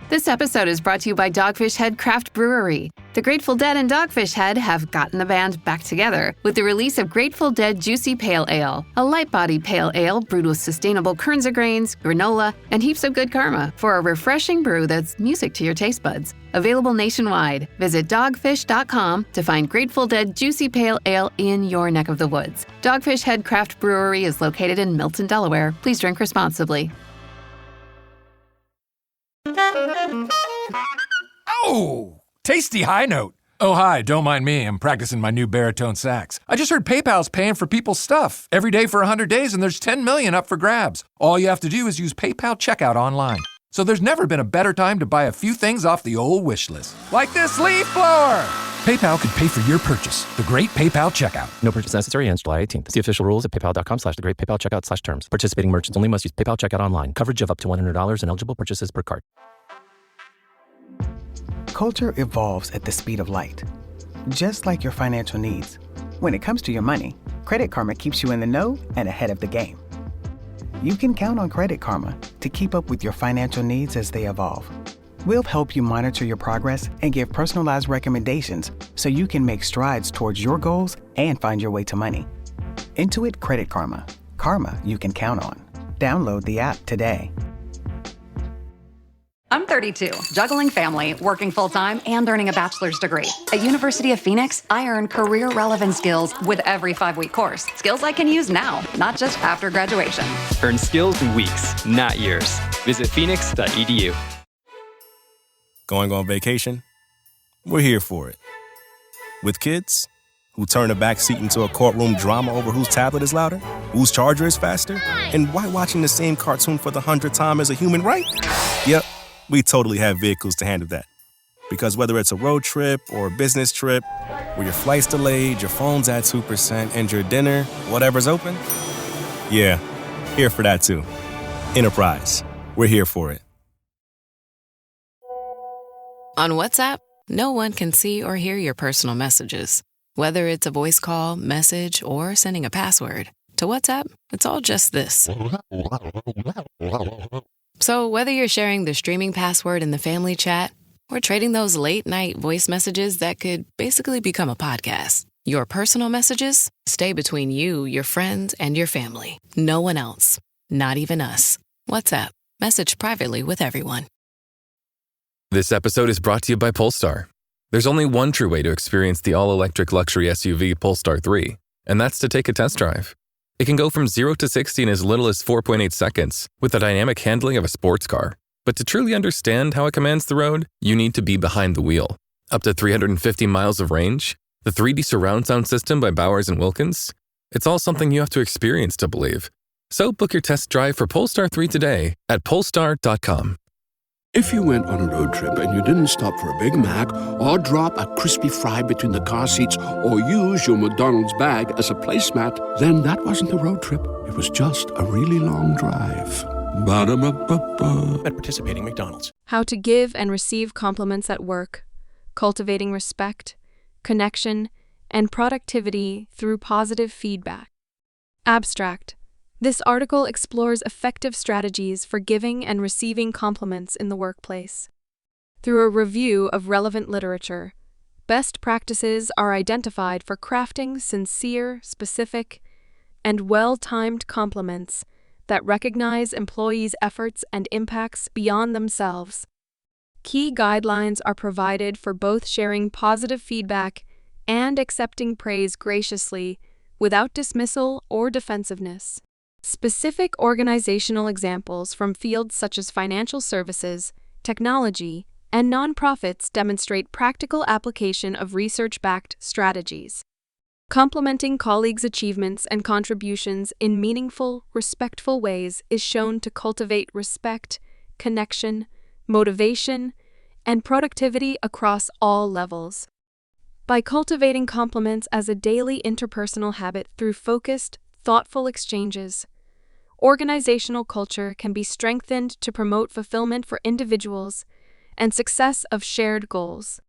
This episode is brought to you by Dogfish Head Craft Brewery. The Grateful Dead and Dogfish Head have gotten the band back together with the release of Grateful Dead Juicy Pale Ale, a light-bodied pale ale brewed with sustainable Kernza grains, granola, and heaps of good karma for a refreshing brew that's music to your taste buds. Available nationwide. Visit dogfish.com to find Grateful Dead Juicy Pale Ale in your neck of the woods. Dogfish Head Craft Brewery is located in Milton, Delaware. Please drink responsibly. Oh, tasty high note. Oh, hi, don't mind me. I'm practicing my new baritone sax. I just heard PayPal's paying for people's stuff every day for 100 days, and there's 10 million up for grabs. All you have to do is use PayPal checkout online. So there's never been a better time to buy a few things off the old wish list. Like this leaf blower! PayPal could pay for your purchase. The Great PayPal Checkout. No purchase necessary ends July 18th. See official rules at paypal.com/thegreatpaypalcheckout/terms. Participating merchants only must use PayPal checkout online. Coverage of up to $100 and eligible purchases per card. Culture evolves at the speed of light, just like your financial needs. When it comes to your money, Credit Karma keeps you in the know and ahead of the game. You can count on Credit Karma to keep up with your financial needs as they evolve. We'll help you monitor your progress and give personalized recommendations so you can make strides towards your goals and find your way to money. Intuit Credit Karma. Karma you can count on. Download the app today. I'm 32, juggling family, working full-time, and earning a bachelor's degree. At University of Phoenix, I earn career-relevant skills with every 5-week course. Skills I can use now, not just after graduation. Earn skills in weeks, not years. Visit phoenix.edu. Going on vacation? We're here for it. With kids who turn a back seat into a courtroom drama over whose tablet is louder, whose charger is faster, and why watching the same cartoon for the 100th time is a human right? Yep. We totally have vehicles to handle that. Because whether it's a road trip or a business trip, where your flight's delayed, your phone's at 2%, and your dinner, whatever's open, yeah, here for that too. Enterprise, we're here for it. On WhatsApp, no one can see or hear your personal messages. Whether it's a voice call, message, or sending a password. To WhatsApp, it's all just this. So whether you're sharing the streaming password in the family chat or trading those late-night voice messages that could basically become a podcast, your personal messages stay between you, your friends, and your family. No one else. Not even us. WhatsApp. Message privately with everyone. This episode is brought to you by Polestar. There's only one true way to experience the all-electric luxury SUV Polestar 3, and that's to take a test drive. It can go from 0 to 60 in as little as 4.8 seconds with the dynamic handling of a sports car. But to truly understand how it commands the road, you need to be behind the wheel. Up to 350 miles of range, the 3D surround sound system by Bowers & Wilkins. It's all something you have to experience to believe. So book your test drive for Polestar 3 today at polestar.com. If you went on a road trip and you didn't stop for a Big Mac or drop a crispy fry between the car seats or use your McDonald's bag as a placemat, then that wasn't a road trip. It was just a really long drive. Ba-da-ba-ba-ba. At participating McDonald's. How to give and receive compliments at work, cultivating respect, connection, and productivity through positive feedback. Abstract. This article explores effective strategies for giving and receiving compliments in the workplace. Through a review of relevant literature, best practices are identified for crafting sincere, specific, and well-timed compliments that recognize employees' efforts and impacts beyond themselves. Key guidelines are provided for both sharing positive feedback and accepting praise graciously without dismissal or defensiveness. Specific organizational examples from fields such as financial services, technology, and nonprofits demonstrate practical application of research-backed strategies. Complimenting colleagues' achievements and contributions in meaningful, respectful ways is shown to cultivate respect, connection, motivation, and productivity across all levels. By cultivating compliments as a daily interpersonal habit through focused, thoughtful exchanges, organizational culture can be strengthened to promote fulfillment for individuals and success of shared goals.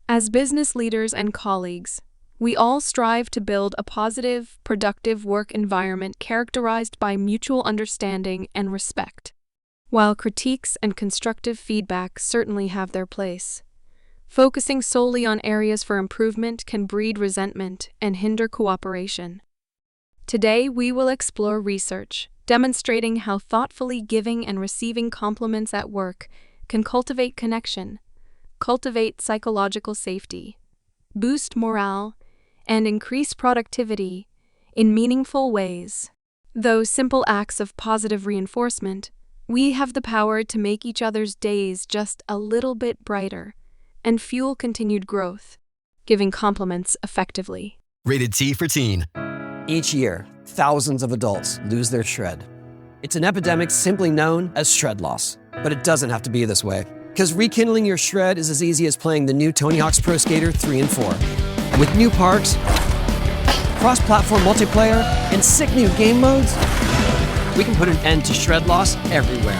As business leaders and colleagues, we all strive to build a positive, productive work environment characterized by mutual understanding and respect. While critiques and constructive feedback certainly have their place, focusing solely on areas for improvement can breed resentment and hinder cooperation. Today, we will explore research demonstrating how thoughtfully giving and receiving compliments at work can cultivate connection, cultivate psychological safety, boost morale, and increase productivity in meaningful ways. Though simple acts of positive reinforcement, we have the power to make each other's days just a little bit brighter and fuel continued growth, giving compliments effectively. Rated T for teen. Each year, thousands of adults lose their shred. It's an epidemic simply known as shred loss. But it doesn't have to be this way, because rekindling your shred is as easy as playing the new Tony Hawk's Pro Skater 3 and 4. And with new parks, cross-platform multiplayer, and sick new game modes, we can put an end to shred loss everywhere.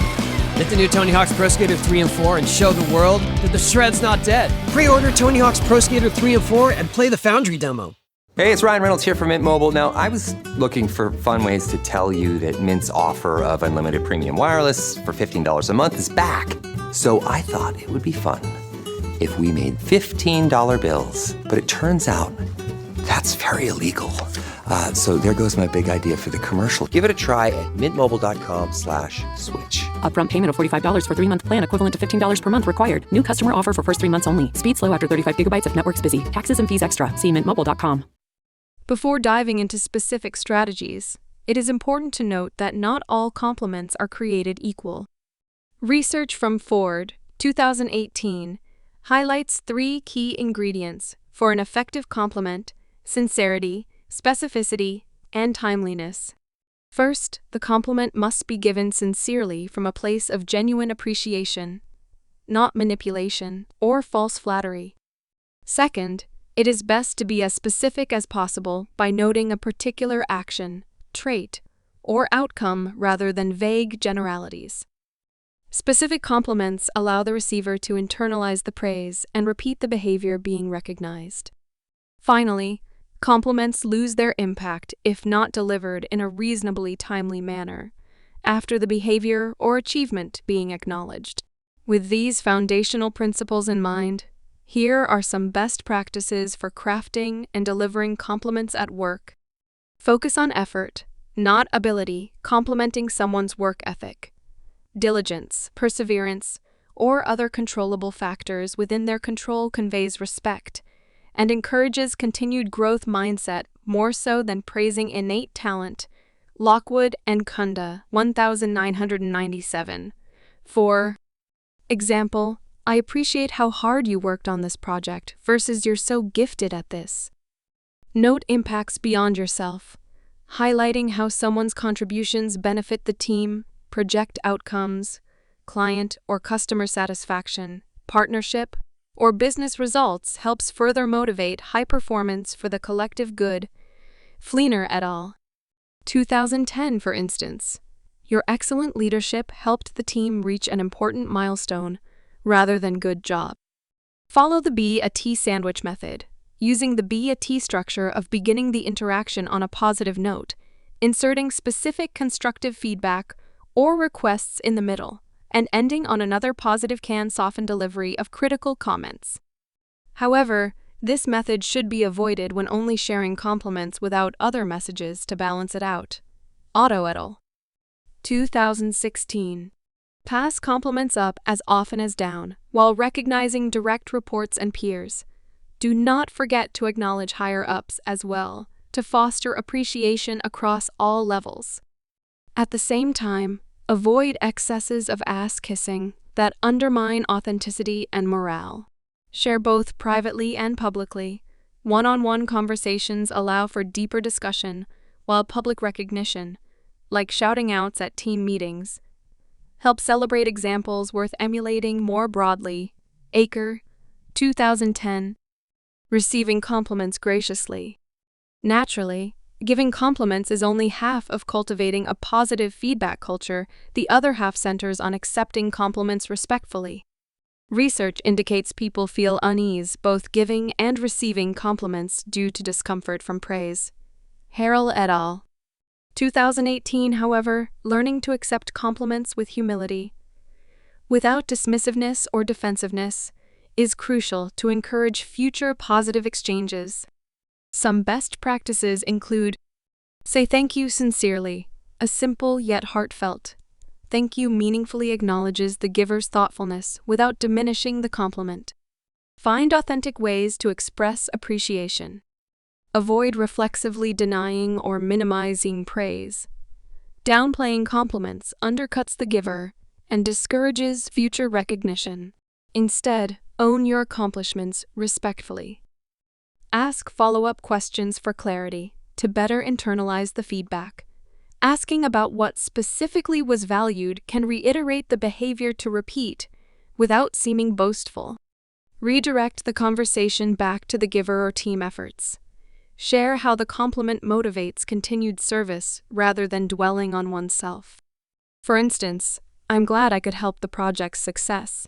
Get the new Tony Hawk's Pro Skater 3 and 4 and show the world that the shred's not dead. Pre-order Tony Hawk's Pro Skater 3 and 4 and play the Foundry demo. Hey, it's Ryan Reynolds here from Mint Mobile. Now, I was looking for fun ways to tell you that Mint's offer of unlimited premium wireless for $15 a month is back. So I thought it would be fun if we made $15 bills. But it turns out that's very illegal. So there goes my big idea for the commercial. Give it a try at mintmobile.com/switch. Upfront payment of $45 for 3-month plan equivalent to $15 per month required. New customer offer for first 3 months only. Speed slow after 35 gigabytes if network's busy. Taxes and fees extra. See mintmobile.com. Before diving into specific strategies, it is important to note that not all compliments are created equal. Research from Ford, 2018, highlights 3 key ingredients for an effective compliment: sincerity, specificity, and timeliness. First, the compliment must be given sincerely from a place of genuine appreciation, not manipulation or false flattery. Second, it is best to be as specific as possible by noting a particular action, trait, or outcome rather than vague generalities. Specific compliments allow the receiver to internalize the praise and repeat the behavior being recognized. Finally, compliments lose their impact if not delivered in a reasonably timely manner, after the behavior or achievement being acknowledged. With these foundational principles in mind, here are some best practices for crafting and delivering compliments at work. Focus on effort, not ability, complimenting someone's work ethic, diligence, perseverance, or other controllable factors within their control conveys respect and encourages continued growth mindset more so than praising innate talent. Lockwood and Kunda, 1997. For example, I appreciate how hard you worked on this project versus you're so gifted at this. Note impacts beyond yourself, highlighting how someone's contributions benefit the team, project outcomes, client or customer satisfaction, partnership, or business results helps further motivate high performance for the collective good. Fleener et al. 2010, for instance. Your excellent leadership helped the team reach an important milestone rather than good job. Follow the Be a T sandwich method, using the Be a T structure of beginning the interaction on a positive note, inserting specific constructive feedback or requests in the middle, and ending on another positive can soften delivery of critical comments. However, this method should be avoided when only sharing compliments without other messages to balance it out. Otto et al. 2016. Pass compliments up as often as down, while recognizing direct reports and peers. Do not forget to acknowledge higher-ups as well, to foster appreciation across all levels. At the same time, avoid excesses of ass-kissing that undermine authenticity and morale. Share both privately and publicly. One-on-one conversations allow for deeper discussion, while public recognition, like shouting outs at team meetings, help celebrate examples worth emulating more broadly. Aker, 2010. Receiving compliments graciously. Naturally, giving compliments is only half of cultivating a positive feedback culture. The other half centers on accepting compliments respectfully. Research indicates people feel unease both giving and receiving compliments due to discomfort from praise. Harrell et al. 2018, however, learning to accept compliments with humility without dismissiveness or defensiveness, is crucial to encourage future positive exchanges. Some best practices include: say thank you sincerely, a simple yet heartfelt thank you meaningfully acknowledges the giver's thoughtfulness without diminishing the compliment. Find authentic ways to express appreciation. Avoid reflexively denying or minimizing praise. Downplaying compliments undercuts the giver and discourages future recognition. Instead, own your accomplishments respectfully. Ask follow-up questions for clarity to better internalize the feedback. Asking about what specifically was valued can reiterate the behavior to repeat without seeming boastful. Redirect the conversation back to the giver or team efforts. Share how the compliment motivates continued service rather than dwelling on oneself. For instance, I'm glad I could help the project's success.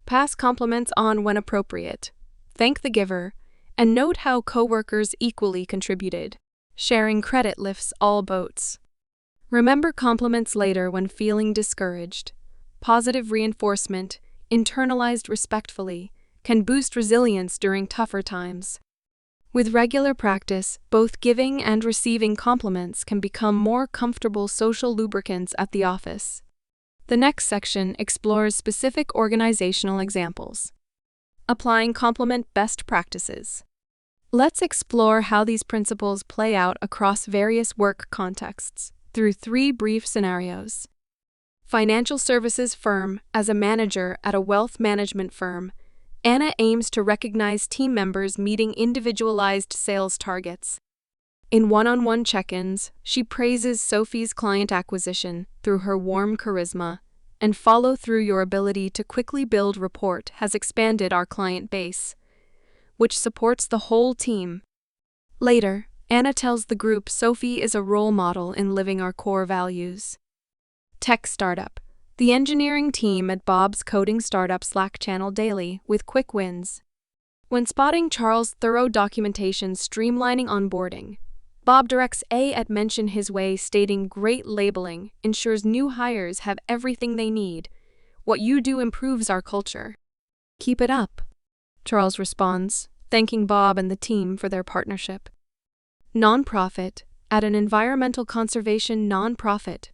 Pass compliments on when appropriate. Thank the giver, and note how coworkers equally contributed. Sharing credit lifts all boats. Remember compliments later when feeling discouraged. Positive reinforcement, internalized respectfully, can boost resilience during tougher times. With regular practice, both giving and receiving compliments can become more comfortable social lubricants at the office. The next section explores specific organizational examples. Applying compliment best practices. Let's explore how these principles play out across various work contexts through 3 brief scenarios. Financial services firm. As a manager at a wealth management firm, Anna aims to recognize team members meeting individualized sales targets. In one-on-one check-ins, she praises Sophie's client acquisition through her warm charisma, and follow through your ability to quickly build rapport has expanded our client base, which supports the whole team. Later, Anna tells the group Sophie is a role model in living our core values. Tech startup. The engineering team at Bob's coding startup Slack channel daily with quick wins. When spotting Charles' thorough documentation streamlining onboarding, Bob directs A at mention his way, stating great labeling ensures new hires have everything they need. What you do improves our culture. Keep it up, Charles responds, thanking Bob and the team for their partnership. Nonprofit. At an environmental conservation nonprofit,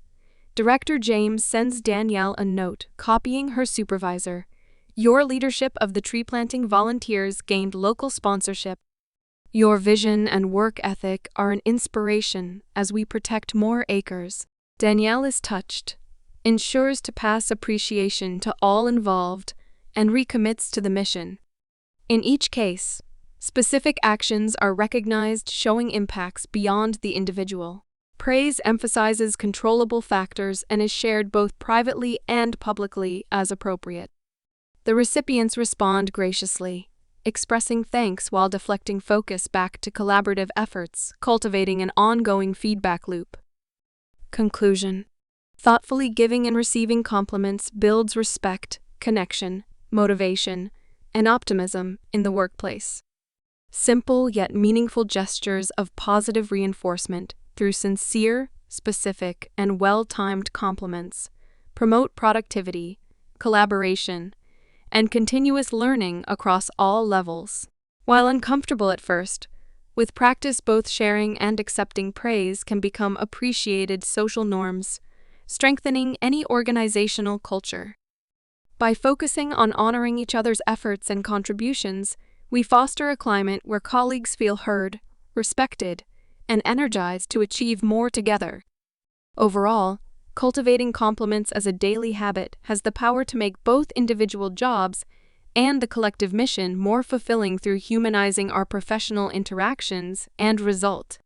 Director James sends Danielle a note copying her supervisor. Your leadership of the tree planting volunteers gained local sponsorship. Your vision and work ethic are an inspiration as we protect more acres. Danielle is touched, ensures to pass appreciation to all involved, and recommits to the mission. In each case, specific actions are recognized, showing impacts beyond the individual. Praise emphasizes controllable factors and is shared both privately and publicly as appropriate. The recipients respond graciously, expressing thanks while deflecting focus back to collaborative efforts, cultivating an ongoing feedback loop. Conclusion. Thoughtfully giving and receiving compliments builds respect, connection, motivation, and optimism in the workplace. Simple yet meaningful gestures of positive reinforcement through sincere, specific, and well-timed compliments promote productivity, collaboration, and continuous learning across all levels. While uncomfortable at first, with practice both sharing and accepting praise can become appreciated social norms, strengthening any organizational culture. By focusing on honoring each other's efforts and contributions, we foster a climate where colleagues feel heard, respected, and energized to achieve more together. Overall, cultivating compliments as a daily habit has the power to make both individual jobs and the collective mission more fulfilling through humanizing our professional interactions and result.